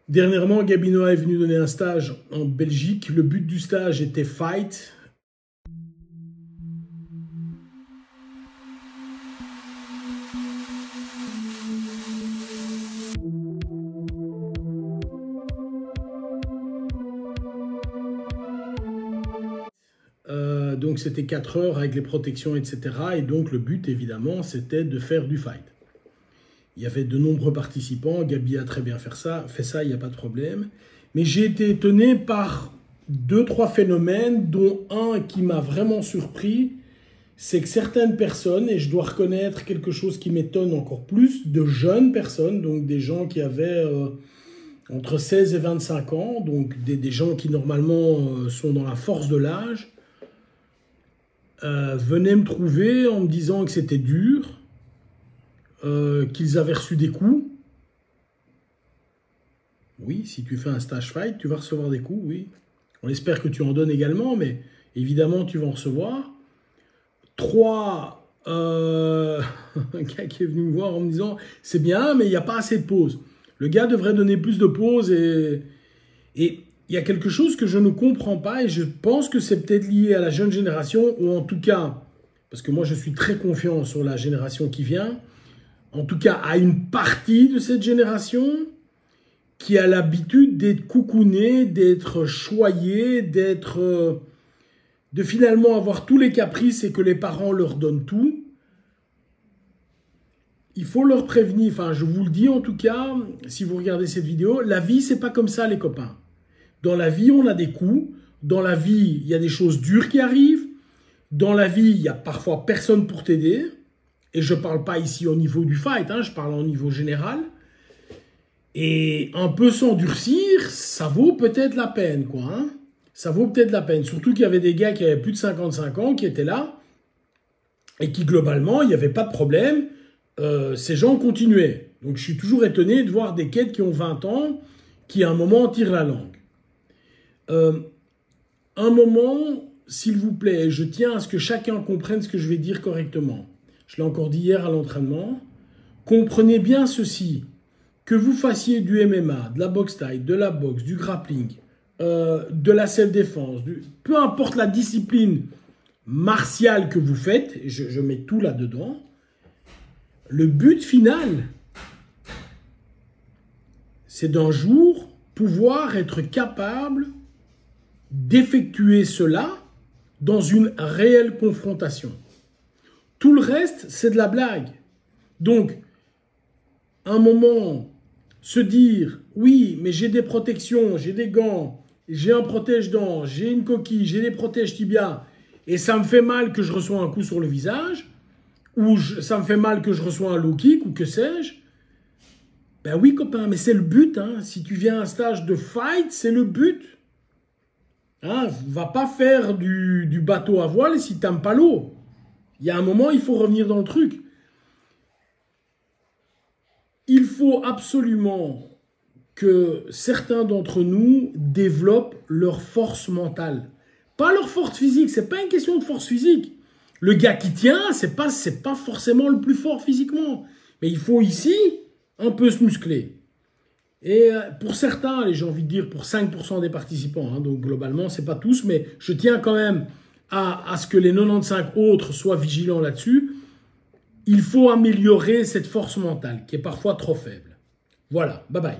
Dernièrement, Gabinoa est venu donner un stage en Belgique. Le but du stage était fight. Donc c'était 4 heures avec les protections, etc. Et donc le but, évidemment, c'était de faire du fight. Il y avait de nombreux participants. Gabi a très bien fait ça, il n'y a pas de problème. Mais j'ai été étonné par 2-3 phénomènes, dont un qui m'a vraiment surpris, c'est que certaines personnes, et je dois reconnaître quelque chose qui m'étonne encore plus, de jeunes personnes, donc des gens qui avaient entre 16 et 25 ans, donc des gens qui normalement sont dans la force de l'âge, venaient me trouver en me disant que c'était dur, qu'ils avaient reçu des coups. Oui, si tu fais un stage fight, tu vas recevoir des coups, oui. On espère que tu en donnes également, mais évidemment, tu vas en recevoir. 3, un gars qui est venu me voir en me disant « C'est bien, mais il n'y a pas assez de pauses. » Le gars devrait donner plus de pauses et il y a quelque chose que je ne comprends pas et je pense que c'est peut-être lié à la jeune génération ou en tout cas, parce que moi je suis très confiant sur la génération qui vient, en tout cas à une partie de cette génération qui a l'habitude d'être coucounée, d'être choyée, de finalement avoir tous les caprices et que les parents leur donnent tout. Il faut leur prévenir, enfin je vous le dis en tout cas, si vous regardez cette vidéo, la vie c'est pas comme ça les copains. Dans la vie on a des coups, dans la vie il y a des choses dures qui arrivent, dans la vie il y a parfois personne pour t'aider, et je parle pas ici au niveau du fight, hein, je parle au niveau général, et un peu s'endurcir, ça vaut peut-être la peine quoi, hein. Ça vaut peut-être la peine, surtout qu'il y avait des gars qui avaient plus de 55 ans qui étaient là, et qui globalement il n'y avait pas de problème. Ces gens continuaient. Donc je suis toujours étonné de voir des quêtes qui ont 20 ans qui à un moment tirent la langue. Un moment, s'il vous plaît, je tiens à ce que chacun comprenne ce que je vais dire correctement. Je l'ai encore dit hier à l'entraînement. Comprenez bien ceci, que vous fassiez du MMA, de la boxe taille, de la boxe, du grappling, de la self-défense, peu importe la discipline martiale que vous faites, je mets tout là-dedans. Le but final, c'est d'un jour pouvoir être capable d'effectuer cela dans une réelle confrontation. Tout le reste, c'est de la blague. Donc, à un moment, se dire, oui, mais j'ai des protections, j'ai des gants, j'ai un protège-dents, j'ai une coquille, j'ai des protèges tibia, et ça me fait mal que je reçois un coup sur le visage, ou ça me fait mal que je reçois un low kick, ou que sais-je. Ben oui, copain, mais c'est le but. Hein. Si tu viens à un stage de fight, c'est le but. Hein, va pas faire du bateau à voile si tu n'aimes pas l'eau. Il y a un moment, il faut revenir dans le truc. Il faut absolument que certains d'entre nous développent leur force mentale. Pas leur force physique, c'est pas une question de force physique. Le gars qui tient, c'est pas forcément le plus fort physiquement. Mais il faut ici un peu se muscler. Et pour certains, j'ai envie de dire pour 5% des participants, hein, donc globalement, c'est pas tous, mais je tiens quand même à ce que les 95 autres soient vigilants là-dessus. Il faut améliorer cette force mentale qui est parfois trop faible. Voilà, bye bye.